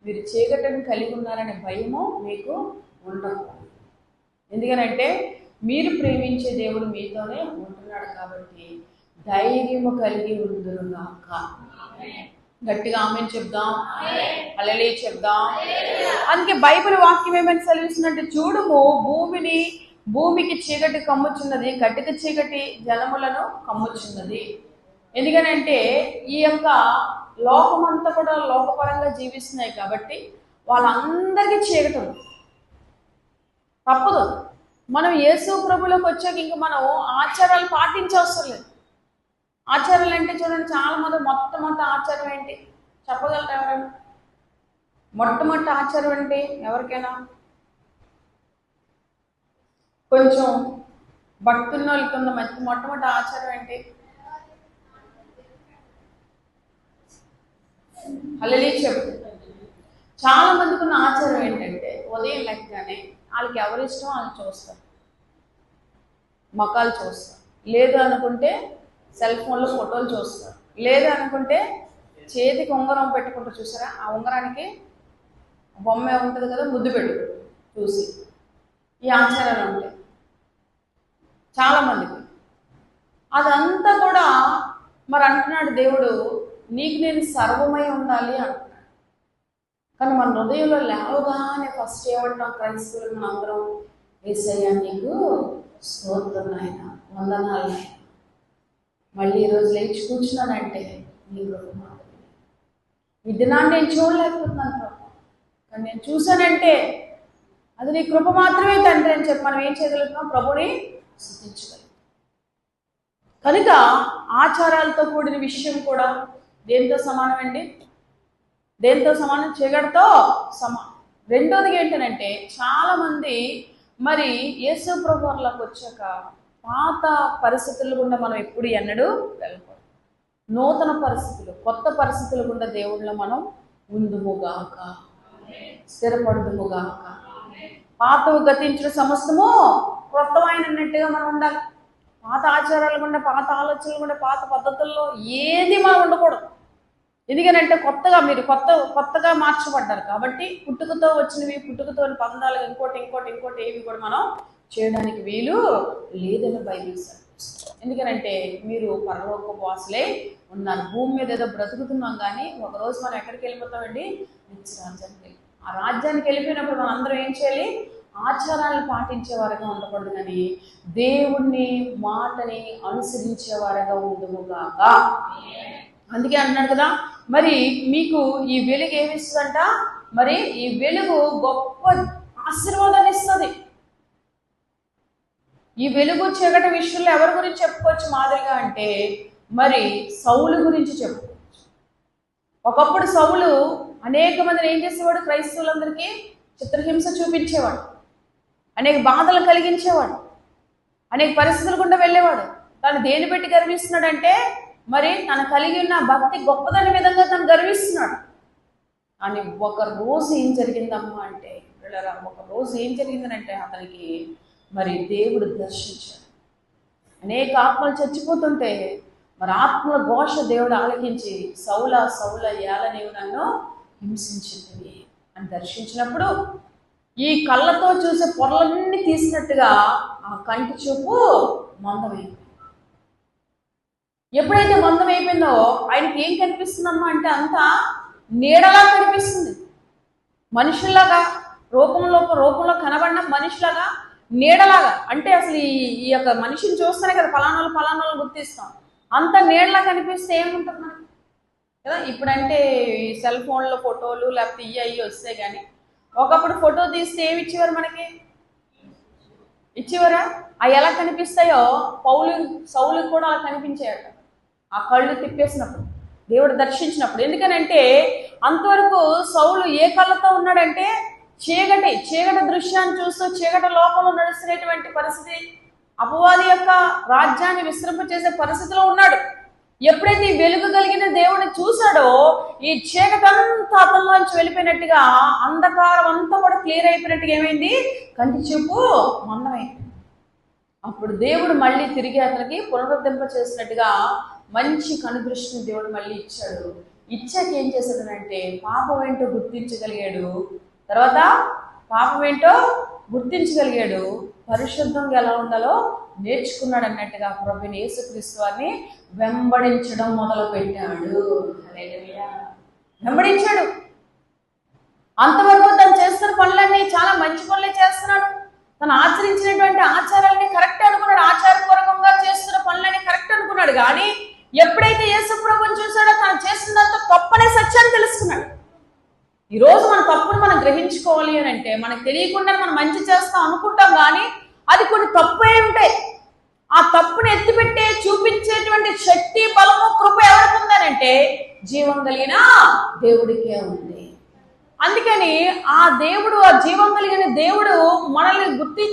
మీరు చీకటిని కలిగి ఉన్నారనే భయము మీకు ఉండదు. ఎందుకనంటే మీరు ప్రేమించే దేవుడు మీతోనే ఉంటున్నాడు కాబట్టి ధైర్యము కలిగి ఉందురుగాక. గట్టిగా ఆమేన్ చెప్దాం, హల్లెలూయా చెప్దాం. అందుకే బైబిల్ వాక్యం ఏమని సెలవిస్తుందంటే, చూడుము భూమికి చీకటి కమ్ముచున్నది, కటిక చీకటి జనములను కమ్ముచున్నది. ఎందుకనంటే ఈ యొక్క లోకమంతా కూడా లోకపరంగా జీవిస్తున్నాయి కాబట్టి వాళ్ళందరికీ చీకటి ఉంది. తప్పదు. మనం యేసు ప్రభులోకి వచ్చాక ఇంక మనం ఆచారాలు పాటించవసరం లేదు. ఆచారాలు అంటే చూడండి, చాలా మంది మొట్టమొదటి ఆచారం ఏంటి చెప్పగలరా ఎవరైనా? మొట్టమొదటి ఆచారం ఏంటి ఎవరికైనా? కొంచెం భక్తున్న వాళ్ళకి ఉన్న మొట్టమొదటి ఆచారం ఏంటి? హల్లెలూయా చెప్పు. చాలా మందికి ఉన్న ఆచారం ఏంటంటే ఉదయం లెక్కగానే వాళ్ళకి ఎవరి ఇష్టం వాళ్ళని చూస్తారు, మకాలు చూస్తారు. లేదు అనుకుంటే సెల్ ఫోన్లో ఫోటోలు చూస్తారు. లేదు అనుకుంటే చేతికి ఉంగరం పెట్టుకుంటూ చూసారా, ఆ ఉంగరానికి బొమ్మ ఉంటుంది కదా, ముద్దు పెట్టు చూసి. ఈ ఆచారాలు ఉంటాయి చాలామందికి. అదంతా కూడా మరి అంటున్నాడు దేవుడు, నీకు నేను సర్వమై ఉండాలి అంటున్నాడు. కానీ మన హృదయంలో లేవగానే ఫస్ట్ ఏమంటాం క్రైస్తవులు మన అందరం? యేసయ్యా నీకు స్తోత్రం నాయన, వందనాలు నాయన, మళ్ళీ ఈరోజు లేచి కూర్చున్నానంటే నీ కృప మాత్రమే. ఈ దినాన్ని నేను చూడలేకపోతున్నాను ప్రభు, కానీ నేను చూశానంటే అది నీ కృప మాత్రమే తండ్రి అని చెప్పి మనం ఏం చేయగలుగుతున్నాం? ప్రభుని స్తుతించగలుగుతాం. కనుక ఆచారాలతో కూడిన విషయం కూడా దేంతో సమానం అండి? దేంతో సమానం? చీకటితో సమానం. రెండోది ఏంటంటే చాలామంది మరి యేసు ప్రభువులోకి వచ్చాక పాత పరిస్థితుల గుండా మనం ఎప్పుడు ఎన్నడూ వెళ్ళకూడదు. నూతన పరిస్థితులు, కొత్త పరిస్థితుల గుండా దేవుళ్ళలో మనం ఉందుముగాక, స్థిరపడుదుముగాక. పాతవు గతించిన సమస్తము క్రొత్తమైన అన్నట్టుగా మనం ఉండాలి. పాత ఆచారాల గుండా, పాత ఆలోచనలు గుండా, పాత పద్ధతుల్లో ఏది మనం ఉండకూడదు. ఎందుకనంటే కొత్తగా మార్చబడ్డారు కాబట్టి పుట్టుకతో వచ్చినవి, పుట్టుకతో పదాలు ఇంకోటి ఏవి కూడా మనం చేయడానికి వీలు లేదని బైబిల్ సెలవిస్తుంది. ఎందుకనంటే మీరు పరలోక వాసులే ఉన్నారు. భూమి మీద ఏదో బ్రతుకుతున్నాం కానీ ఒకరోజు మనం ఎక్కడికి వెళ్ళిపోతామండి? నిత్య రాజ్యానికి. ఆ రాజ్యానికి వెళ్ళిపోయినప్పుడు మనం అందరం ఏం చేయాలి? ఆచారాలను పాటించేవారుగా ఉండకూడదు, కానీ దేవుణ్ణి మాటని అనుసరించేవారుగా ఉండుముగాక. అందుకే అన్నాడు కదా, మరి మీకు ఈ వెలుగు ఏమిస్తుందంట? మరి ఈ వెలుగు గొప్ప ఆశీర్వాదాన్ని ఇస్తుంది. ఈ వెలుగు చీకటి విషయంలో ఎవరి గురించి చెప్పుకోవచ్చు మాదిరిగా అంటే మరి సౌలు గురించి చెప్పుకోవచ్చు. ఒకప్పుడు సౌలు అనేక మందిని ఏం చేసేవాడు? క్రైస్తవులందరికీ చిత్రహింస చూపించేవాడు, అనేక బాధలు కలిగించేవాడు, అనేక పరిస్థితుల గుండా వెళ్ళేవాడు. తను దేని పెట్టి గర్విస్తున్నాడంటే మరి తను కలిగి ఉన్న భక్తి గొప్పదనే విధంగా తను గర్విస్తున్నాడు. కానీ ఒక రోజు ఏం జరిగిందమ్మా అంటే, ఒక రోజు ఏం జరిగిందనంటే అతనికి మరి దేవుడు దర్శించాడు. అనేక ఆత్మలు చచ్చిపోతుంటే మరి ఆత్మల ఘోష దేవుడు ఆలకించి, సౌలా సౌలా ఏల నీవు నన్ను హింసించింది అని దర్శించినప్పుడు ఈ కళ్ళతో చూసే పొరలన్నీ తీసినట్టుగా ఆ కంటి చూపు మందమైంది. ఎప్పుడైతే మందం అయిపోయిందో ఆయనకి ఏం కనిపిస్తుందమ్మా అంటే అంతా నీడలా కనిపిస్తుంది. మనుషుల్లాగా రూపంలో కనబడిన మనిషిలాగా, నీడలాగా. అంటే అసలు ఈ యొక్క మనిషిని చూస్తేనే కదా ఫలానాలు గుర్తిస్తాం. అంత నీడలా కనిపిస్తే ఏముంటుంది మనకి కదా. ఇప్పుడంటే ఈ సెల్ ఫోన్లో ఫోటోలు లేకపోతే ఇవి వస్తాయి, కానీ ఒకప్పుడు ఫోటో తీస్తే ఏమి ఇచ్చేవారు మనకి? ఇచ్చేవారా? అవి ఎలా కనిపిస్తాయో సౌలుకి కూడా అలా కనిపించాయట. ఆ కళ్ళు తిప్పేసినప్పుడు, దేవుడు దర్శించినప్పుడు. ఎందుకనంటే అంతవరకు సౌలు ఏ కళ్ళతో ఉన్నాడంటే చీకటి దృశ్యాన్ని చూస్తూ చీకటి లోకంలో నడుస్తున్నటువంటి పరిస్థితి, అపవాది యొక్క రాజ్యాన్ని విస్తరింపచేసే పరిస్థితిలో ఉన్నాడు. ఎప్పుడైతే ఈ వెలుగు కలిగిన దేవుడిని చూశాడో ఈ చీకటంతా అతనిలోంచి వెళ్ళిపోయినట్టుగా, అంధకారం అంతా కూడా క్లియర్ అయిపోయినట్టుగా ఏమైంది? కంటి చూపు మందమైంది. అప్పుడు దేవుడు మళ్ళీ తిరిగి అతనికి పునరుద్ధరింప చేసినట్టుగా మంచి కనుదృష్టిని దేవుడు మళ్ళీ ఇచ్చాడు. ఇచ్చాక ఏం చేశాడనంటే పాపం ఏంటో గుర్తించగలిగాడు. తర్వాత పాపం ఏంటో గుర్తించగలిగాడు, పరిశుద్ధంగా ఎలా ఉండాలో నేర్చుకున్నాడు అన్నట్టుగా ప్రభువైన యేసుక్రీస్తు వారిని వెంబడించడం మొదలు పెట్టాడు. హల్లెలూయా. వెంబడించాడు. అంతవరకు తను చేస్తున్న పనులన్నీ చాలా మంచి పనులే చేస్తున్నాడు. తను ఆచరించినటువంటి ఆచారాలన్నీ కరెక్ట్ అనుకున్నాడు, ఆచారపూర్వకంగా చేస్తున్న పనులన్నీ కరెక్ట్ అనుకున్నాడు. కానీ ఎప్పుడైతే యేసు ప్రభువుని చూసాడో తను చేస్తున్నంత తప్పనే సత్యాన్ని తెలుసుకున్నాడు. ఈరోజు మన తప్పును మనం గ్రహించుకోవాలి అని అంటే మనకు తెలియకుండా మనం మంచి చేస్తాం అనుకుంటాం, కానీ అది కొన్ని తప్పే ఉంటాయి. ఆ తప్పుని ఎత్తిపెట్టే చూపించేటువంటి శక్తి, బలము, కృప ఎవరికి ఉందనంటే జీవం కలిగిన దేవుడికే ఉంది. అందుకని ఆ దేవుడు, ఆ జీవం కలిగిన దేవుడు మనల్ని గుర్తించి